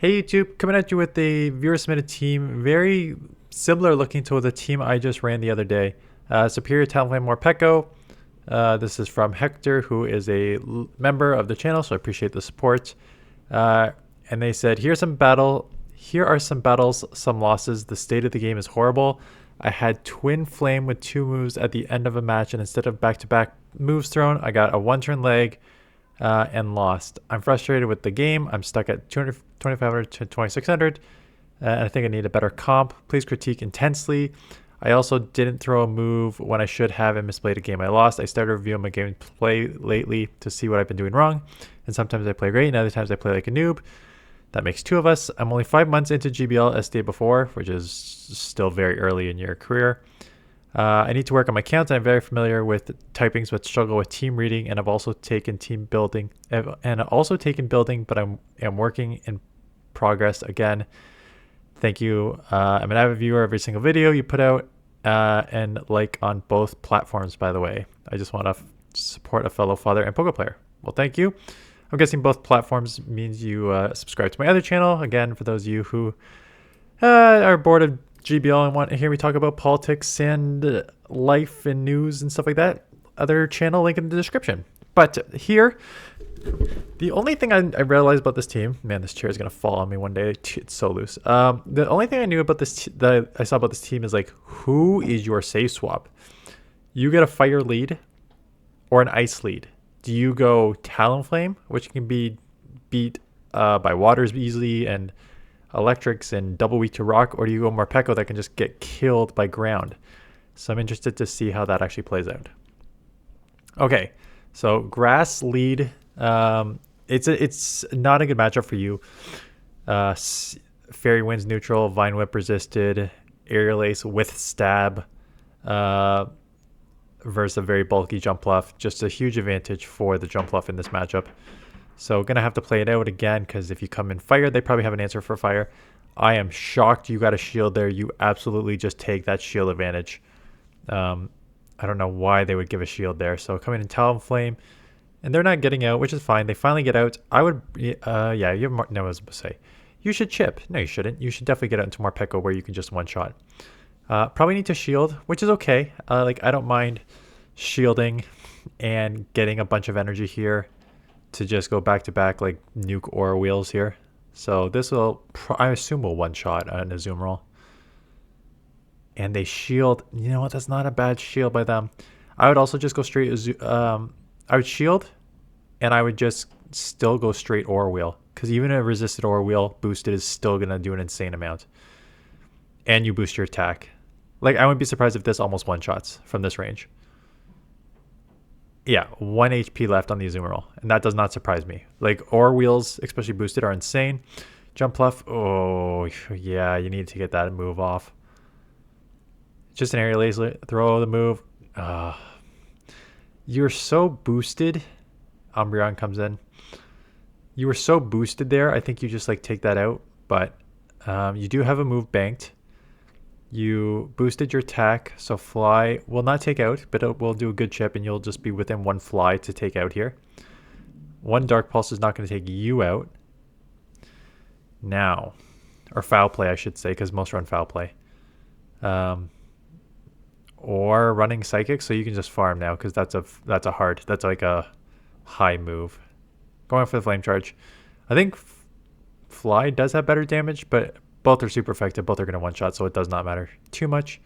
Hey YouTube, coming at you with a viewer submitted team, very similar looking to the team I just ran the other day. Serperior, Talonflame, morpeko. This is from Hector, who is a member of the channel, so I appreciate the support. And they said, here are some battles, some losses. The state of the game is horrible. I had Twin Flame with 2 moves at the end of a match, and instead of back-to-back moves thrown, I got a 1-turn leg and lost. I'm frustrated with the game. I'm stuck at 2,500 to 2,600, and I think I need a better comp. Please critique intensely. I also didn't throw a move when I should have and misplayed a game I lost. I started reviewing my gameplay lately to see what I've been doing wrong, and sometimes I play great and other times I play like a noob. That makes 2 of us. I'm only 5 months into GBL, as stated before, which is still very early in your career. I need to work on my counts. I'm very familiar with typings, but struggle with team reading, and I've also taken team building, but I'm working in progress again. Thank you. I'm an avid viewer of every single video you put out, and like on both platforms, by the way. I just want to support a fellow father and poker player. Well, thank you. I'm guessing both platforms means you subscribe to my other channel. Again, for those of you who are bored of GBL and want to hear me talk about politics and life and news and stuff like that, other channel link in the description. But here, the only thing I realized about this team, man, this chair is gonna fall on me one day. It's so loose. The only thing I knew about that I saw about this team is like, who is your save swap? You get a fire lead or an ice lead. Do you go Talonflame, which can be beat by waters easily and electrics and double weak to rock, or do you go morpeko that can just get killed by ground? So I'm interested to see how that actually plays out. Okay, so grass lead. It's not a good matchup for you. Fairy Wind's neutral, Vine Whip resisted, Aerial Ace with stab, versus a very bulky jump bluff. Just a huge advantage for the jump bluff in this matchup. So gonna have to play it out again, because if you come in fire, they probably have an answer for fire. I am shocked you got a shield there. You absolutely just take that shield advantage. I don't know why they would give a shield there. So coming in Talonflame, and they're not getting out, which is fine. They finally get out. I would, yeah, you have no, I was going to say, you should chip. No, you shouldn't. You should definitely get out into morpeko where you can just one-shot. Probably need to shield, which is okay. Like, I don't mind shielding and getting a bunch of energy here to just go back-to-back like nuke aura wheels here. So this will, I assume, will one-shot an Azumarill. And they shield. You know what? That's not a bad shield by them. I would also just go straight. I would shield, and I would just still go straight aura wheel, because even a resisted aura wheel boosted is still gonna do an insane amount. And you boost your attack. Like, I wouldn't be surprised if this almost one-shots from this range. Yeah, 1 HP left on the Azumarill, and that does not surprise me. Like, aura wheels, especially boosted, are insane. Jump bluff, oh yeah, you need to get that move off. Just an aerial laser, throw the move. You're so boosted. Umbreon comes in. You were so boosted there. I think you just like take that out, but you do have a move banked. You boosted your attack, so fly will not take out, but it will do a good chip, and you'll just be within 1 fly to take out here. 1 Dark Pulse is not going to take you out. Now, or foul play, I should say, because most run foul play. Or running Psychic, so you can just farm now, because that's like a high move. Going for the Flame Charge. I think Fly does have better damage, but both are super effective. Both are going to one-shot, so it does not matter too much.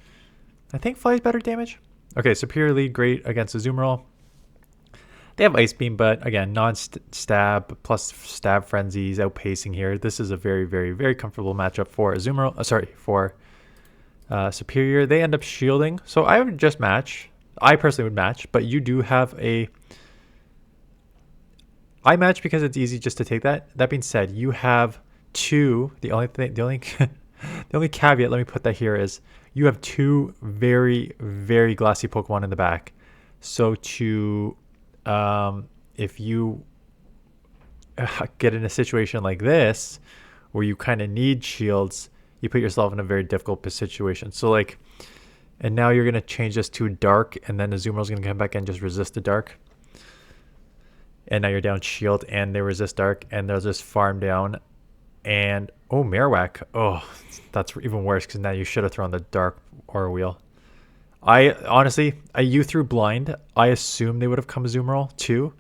I think Fly's better damage. Okay, Serperior lead, great against Azumarill. They have Ice Beam, but again, non-stab plus stab frenzies outpacing here. This is a very, very, very comfortable matchup for Azumarill. For Serperior. They end up shielding, so I would just match. I personally would match, but you do have a... I match because it's easy just to take that. That being said, you have 2. The only caveat, let me put that here, is you have 2 very, very glassy Pokemon in the back. So to if you get in a situation like this where you kind of need shields, you put yourself in a very difficult situation. So like, and now you're going to change this to dark, and then Azumarill's going to come back and just resist the dark. And now you're down shield, and they resist dark, and they'll just farm down And, oh, Marowak. Oh, that's even worse because now you should have thrown the Dark Aura Wheel. I honestly, you threw Blind. I assume they would have come Azumarill too.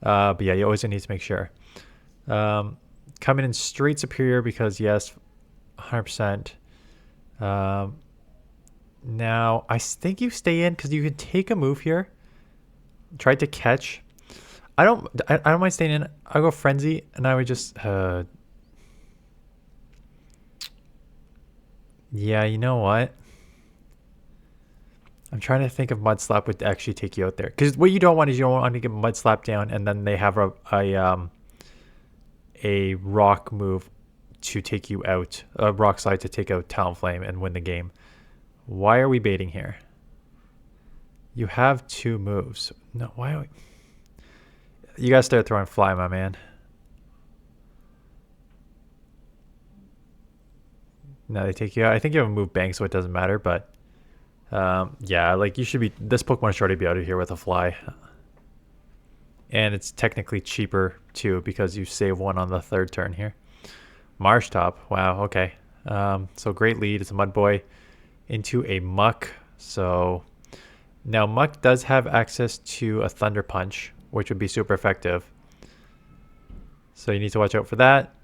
But yeah, you always need to make sure. Coming in straight Serperior because yes, 100%. Now, I think you stay in because you can take a move here. Try to catch. I don't mind staying in. I'll go Frenzy, and I would just... yeah, you know what? I'm trying to think if Mud Slap would actually take you out there. Because what you don't want is you don't want to get Mud Slap down, and then they have a rock move to take you out. A rock slide to take out Talonflame and win the game. Why are we baiting here? You have 2 moves. No, why are we... You gotta start throwing Fly, my man. No, they take you out. I think you have a move Bank, so it doesn't matter, but... yeah, like you should be... This Pokemon should already be out of here with a Fly. And it's technically cheaper, too, because you save 1 on the 3rd turn here. Marsh Top. Wow, okay. So great lead. It's a Mud Boy into a Muck. So now Muck does have access to a Thunder Punch, which would be super effective. So you need to watch out for that.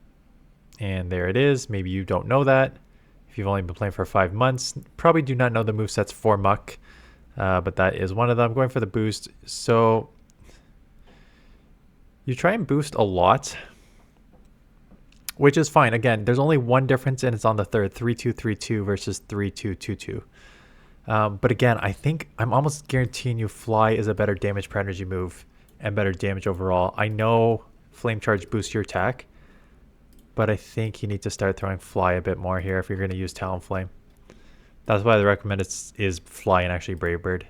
And there it is. Maybe you don't know that. If you've only been playing for 5 months, probably do not know the movesets for Muck. But that is one of them. Going for the boost. So you try and boost a lot, which is fine. Again, there's only one difference, and it's on the 3rd. 3-2-3-2 versus 3-2-2-2. But again, I think I'm almost guaranteeing you Fly is a better damage per energy move and better damage overall. I know Flame Charge boosts your attack, but I think you need to start throwing Fly a bit more here if you're going to use Talonflame. That's why I recommend is Fly and actually Brave Bird.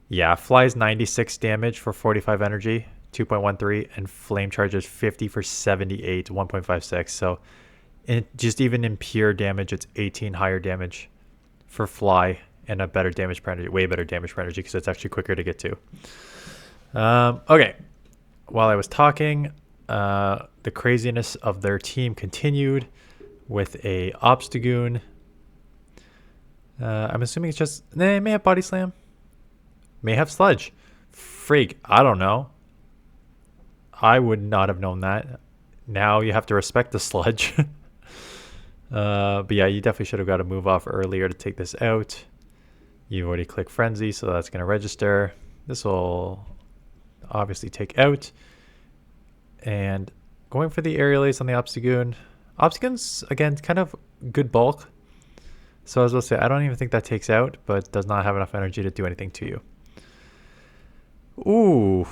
Yeah, Fly is 96 damage for 45 energy, 2.13, and Flame Charge is 50 for 78, 1.56. So just even in pure damage, it's 18 higher damage for Fly and a better damage per energy, way better damage per energy because it's actually quicker to get to. Okay, while I was talking, the craziness of their team continued with a Obstagoon. I'm assuming it's just... They may have Body Slam. May have Sludge. Freak, I don't know. I would not have known that. Now you have to respect the Sludge. But yeah, you definitely should have got a move off earlier to take this out. You've already clicked Frenzy, so that's going to register. This will obviously take out. And going for the Aerial Ace on the Obstagoon. Obstagoon's, again, kind of good bulk. So as I was say, I don't even think that takes out, but does not have enough energy to do anything to you. Ooh,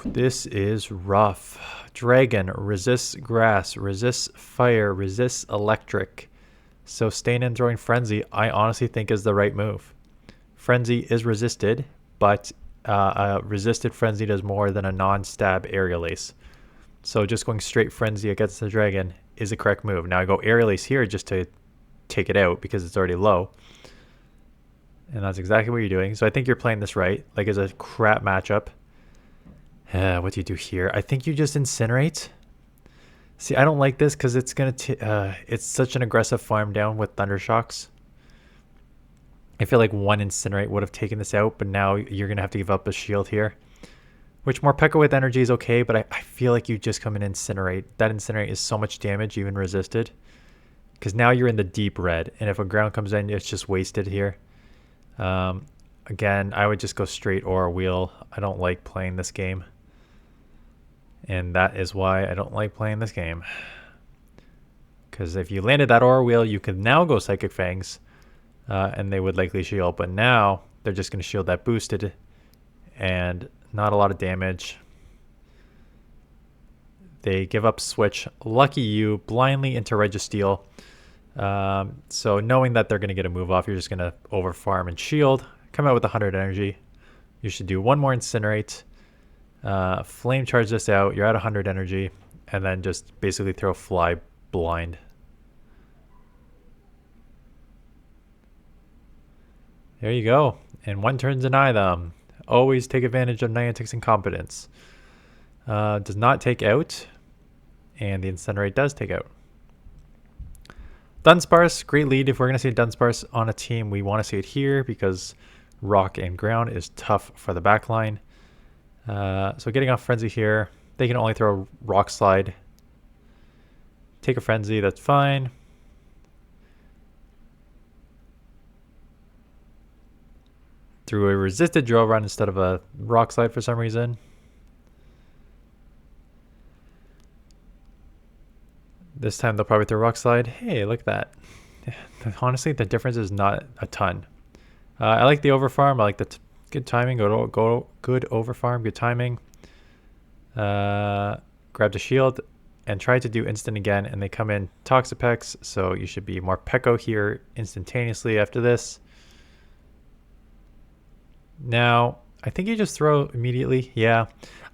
this is rough. Dragon resists grass, resists fire, resists electric. So staying and throwing Frenzy, I honestly think is the right move. Frenzy is resisted, but resisted Frenzy does more than a non-stab Aerial Ace. So just going straight Frenzy against the Dragon is the correct move. Now I go Aerial Ace here just to take it out because it's already low. And that's exactly what you're doing. So I think you're playing this right. Like, it's a crap matchup. What do you do here? I think you just Incinerate. See, I don't like this because it's going to... it's such an aggressive farm down with Thunder Shocks. I feel like one Incinerate would have taken this out, but now you're going to have to give up a shield here. Which Morpeko with energy is okay, but I feel like you just come and Incinerate. That Incinerate is so much damage, even resisted. Because now you're in the deep red. And if a ground comes in, it's just wasted here. Again, I would just go straight Aura Wheel. I don't like playing this game. And that is why I don't like playing this game. Because if you landed that Aura Wheel, you could now go Psychic Fangs. And they would likely shield. But now, they're just going to shield that boosted. And not a lot of damage. They give up Switch. Lucky you, blindly into Registeel. So knowing that they're going to get a move off, you're just going to overfarm and shield. Come out with 100 energy. You should do one more Incinerate. Flame charge this out. You're at 100 energy. And then just basically throw Fly blind. There you go. And one turn deny them. Always take advantage of Niantic's incompetence. Does not take out. And the Incinerate does take out. Dunsparce, great lead. If we're going to see a Dunsparce on a team, we want to see it here because rock and ground is tough for the back line. So getting off Frenzy here, they can only throw Rock Slide. Take a Frenzy, that's fine. Through a resisted Drill Run instead of a Rock Slide for some reason. This time they'll probably throw Rock Slide. Hey, look at that. Honestly, the difference is not a ton. I like the Overfarm. I like the good timing. Good Overfarm. Good timing. Grab the shield and try to do instant again. And they come in Toxapex. So you should be morpeko here instantaneously after this. Now, I think you just throw immediately. Yeah.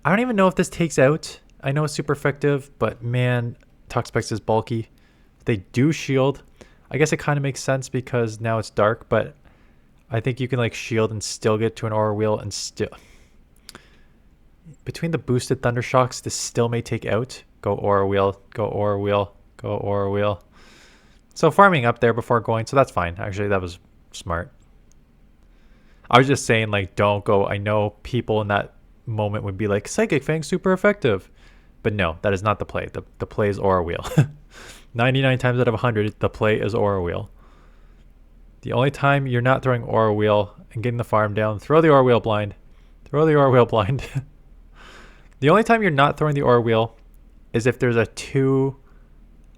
I don't even know if this takes out. I know it's super effective, but man, Toxapex is bulky. They do shield. I guess it kind of makes sense because now it's dark, but I think you can like shield and still get to an Aura Wheel and still... Between the boosted Thunder Shocks, this still may take out. Go Aura Wheel, go Aura Wheel, go Aura Wheel. So farming up there before going, so that's fine. Actually, that was smart. I was just saying, like, don't go. I know people in that moment would be like, Psychic Fang, super effective. But no, that is not the play. The play is Aura Wheel. 99 times out of 100, the play is Aura Wheel. The only time you're not throwing Aura Wheel and getting the farm down, throw the Aura Wheel blind. Throw the Aura Wheel blind. The only time you're not throwing the Aura Wheel is if there's a 2...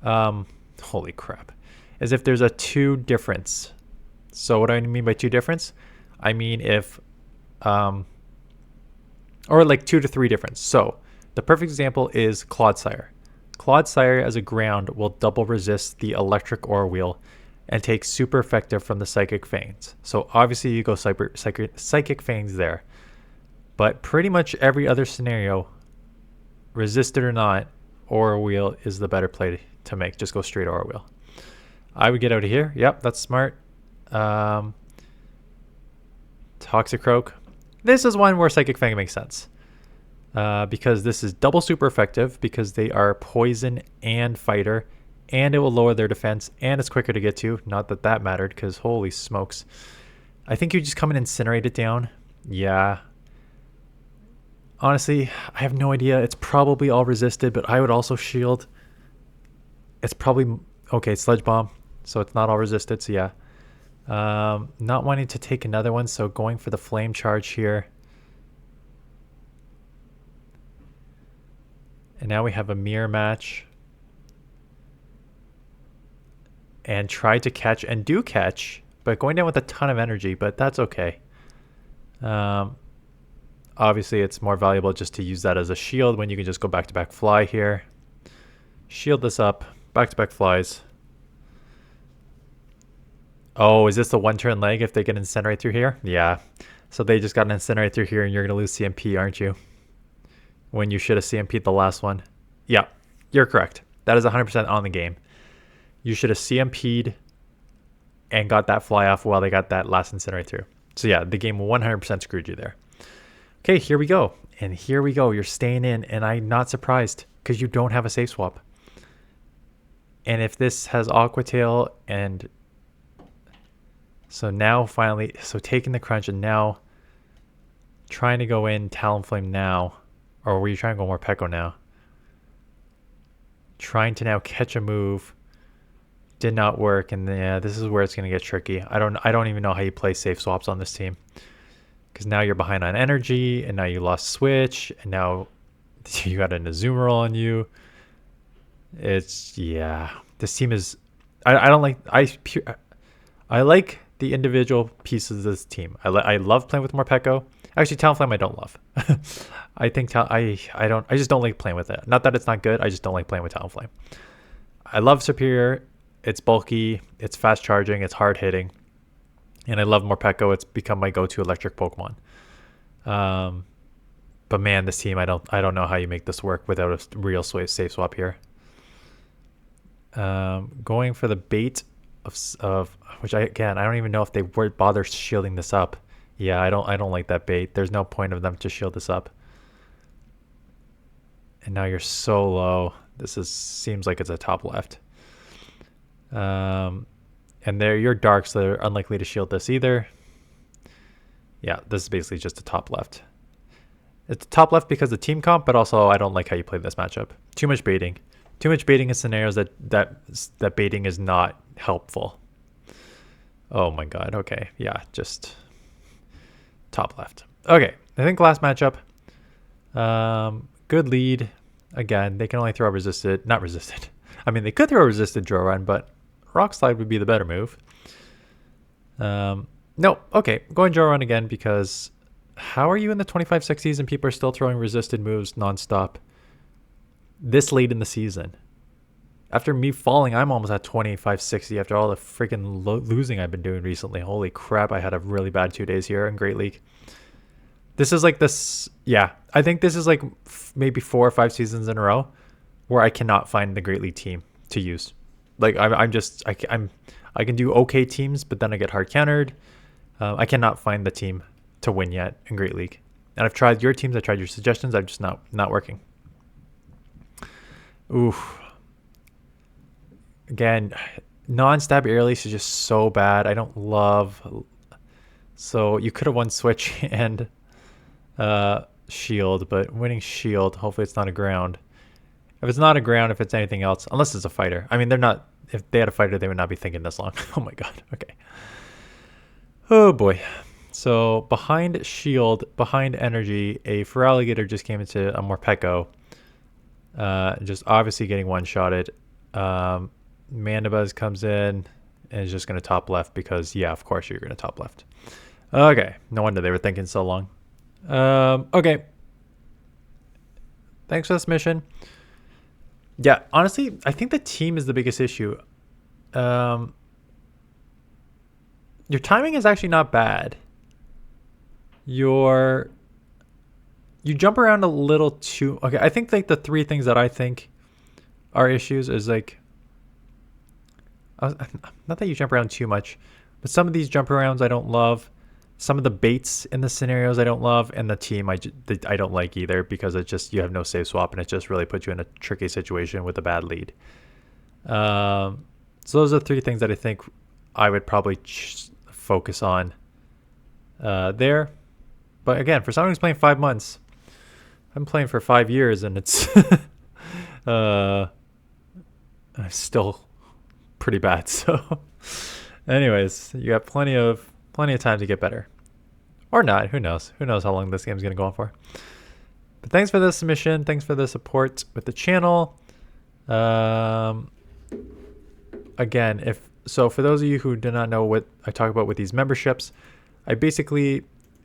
holy crap. Is if there's a 2 difference. So what do I mean by 2 difference? I mean if... or like 2 to 3 difference. So the perfect example is Clodsire. Clodsire as a ground will double resist the electric Aura Wheel and take super effective from the Psychic Fangs. So obviously you go Psychic Fangs there. But pretty much every other scenario, resisted or not, Aura Wheel is the better play to make. Just go straight Aura Wheel. I would get out of here. Yep, that's smart. Toxicroak. This is one where Psychic Fang makes sense. Because this is double super effective because they are poison and fighter, and it will lower their defense, and it's quicker to get to. Not that that mattered because holy smokes. I think you just come and incinerate it down. Yeah. Honestly, I have no idea. It's probably all resisted, but I would also shield. It's probably... Okay, Sludge Bomb. So it's not all resisted, so yeah. Not wanting to take another one, so going for the Flame Charge here. And now we have a mirror match. And try to catch, and do catch, but going down with a ton of energy, but that's okay. Obviously, it's more valuable just to use that as a shield when you can just go back-to-back fly here. Shield this up. Back-to-back flies. Oh, is this the one-turn leg if they get incinerate through here? Yeah. So they just got an incinerate through here and you're going to lose CMP, aren't you? When you should have CMP'd the last one. Yeah, you're correct. That is 100% on the game. You should have CMP'd and got that fly off while they got that last incinerate through. So yeah, the game 100% screwed you there. Okay, here we go. And here we go. You're staying in, and I'm not surprised because you don't have a safe swap. And if this has Aqua Tail, and so now finally, so taking the crunch and now trying to go in Talonflame now, or were you trying to go morpeko now? Trying to now catch a move. Did not work, and yeah, this is where it's going to get tricky. I don't even know how you play safe swaps on this team. Because now you're behind on energy, and now you lost switch, and now you got an Azumarill on you. It's, yeah. This team is... I don't like... I like the individual pieces of this team. I love playing with morpeko. Actually, Talonflame I don't love. I think... I just don't like playing with it. Not that it's not good, I just don't like playing with Talonflame. I love Serperior. It's bulky, it's fast charging, it's hard hitting. And I love morpeko. It's become my go-to electric Pokemon. But man, this team, I don't know how you make this work without a real safe swap here. Going for the bait of which I don't even know if they would bother shielding this up. Yeah, I don't like that bait. There's no point of them to shield this up. And now you're so low. This seems like it's a top left. And there, you're dark, so they're unlikely to shield this either. Yeah, this is basically just a top left. It's top left because of team comp, but also I don't like how you play this matchup. Too much baiting. Too much baiting in scenarios that baiting is not helpful. Oh my god, okay. Yeah, just top left. Okay, I think last matchup. Good lead. Again, they can only throw resisted. Not resisted. I mean, they could throw a resisted draw run, but Rock Slide would be the better move. No, okay. Going draw run again because how are you in the 2560s and people are still throwing resisted moves nonstop this late in the season? After me falling, I'm almost at 2560 after all the freaking losing I've been doing recently. Holy crap, I had a really bad 2 days here in Great League. This is like this, yeah. I think this is like maybe 4 or 5 seasons in a row where I cannot find the Great League team to use. Like I can do okay teams, but then I get hard countered. I cannot find the team to win yet in Great League. And I've tried your teams, I tried your suggestions, I'm just not working. Oof. Again, non-stab air release is just so bad. I don't love. So you could have won switch and shield, but winning shield, hopefully it's not a ground. If it's not a ground, if it's anything else, unless it's a fighter. I mean, they're not. If they had a fighter, they would not be thinking this long. Oh my god. Okay. Oh boy. So behind shield, behind energy, a Feraligatr just came into a morpeko. Just obviously getting one-shotted. Mandibuzz comes in and is just going to top left because, yeah, of course you're going to top left. Okay. No wonder they were thinking so long. Okay. Thanks for this mission. Yeah, honestly, I think the team is the biggest issue. Your timing is actually not bad. You jump around a little too. Okay, I think like the 3 things that I think are issues is like, not that you jump around too much, but some of these jump arounds I don't love. Some of the baits in the scenarios I don't love, and the team I don't like either because it just, you have no save swap and it just really puts you in a tricky situation with a bad lead. So those are 3 things that I think I would probably focus on there. But again, for someone who's playing 5 months, I'm playing for 5 years and it's still pretty bad. So anyways, you got plenty of time to get better, or not. Who knows how long this game's gonna go on for. But thanks for the submission, thanks for the support with the channel. Again, for those of you who do not know what I talk about with these memberships, I basically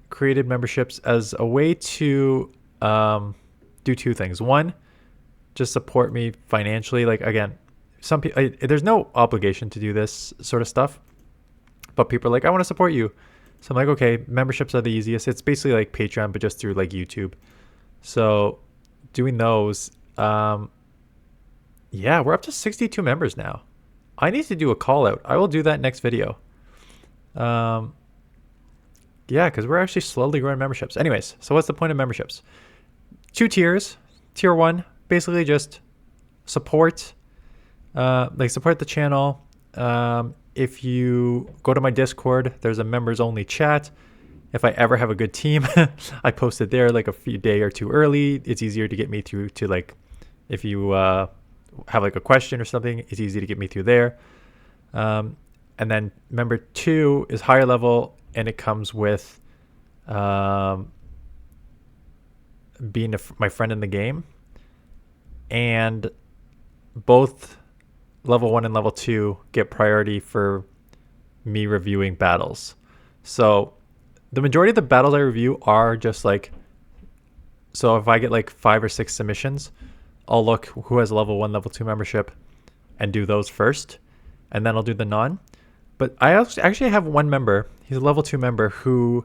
created memberships as a way to do 2 things. One, just support me financially. Like, again, some people, there's no obligation to do this sort of stuff, but people are like, I want to support you. So I'm like, okay, memberships are the easiest. It's basically like Patreon, but just through like YouTube. So doing those, yeah, we're up to 62 members now. I need to do a call out. I will do that next video. Yeah, because we're actually slowly growing memberships. Anyways, so what's the point of memberships? 2 tiers. Tier 1, basically just support, support the channel. If you go to my Discord, there's a members only chat. If I ever have a good team, I post it there like a day or 2 early. It's easier to get me through to, like, if you have like a question or something, it's easy to get me through there. And then member 2 is higher level, and it comes with being my friend in the game. And both level 1 and level 2 get priority for me reviewing battles. So the majority of the battles I review are just like, so if I get like 5 or 6 submissions, I'll look who has level 1, level 2 membership and do those first, and then I'll do the non. But I actually have one member, he's a level 2 member, who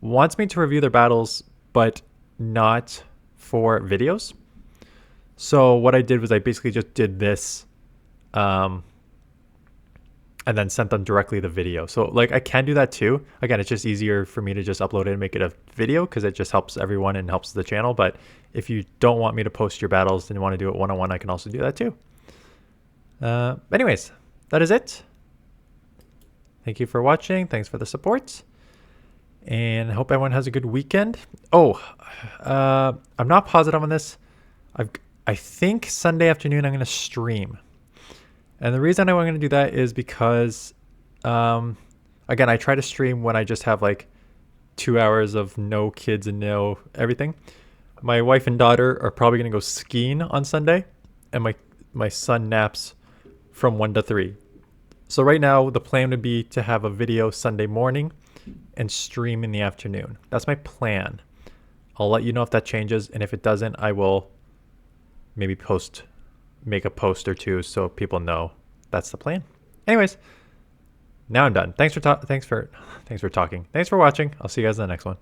wants me to review their battles, but not for videos. So what I did was I basically just did this. and then sent them directly the video. So like I can do that too. Again, it's just easier for me to just upload it and make it a video because it just helps everyone and helps the channel. But if you don't want me to post your battles and you want to do it one-on-one, I can also do that too. Anyways, that is it. Thank you for watching. Thanks for the support. And I hope everyone has a good weekend. Oh, I'm not positive on this. I think Sunday afternoon I'm going to stream. And the reason I'm going to do that is because, again, I try to stream when I just have like 2 hours of no kids and no everything. My wife and daughter are probably going to go skiing on Sunday. And my son naps from 1 to 3. So right now the plan would be to have a video Sunday morning and stream in the afternoon. That's my plan. I'll let you know if that changes, and if it doesn't, I will maybe make a post or two so people know that's the plan. Anyways, now I'm done. Thanks for talking. Thanks for watching. I'll see you guys in the next one.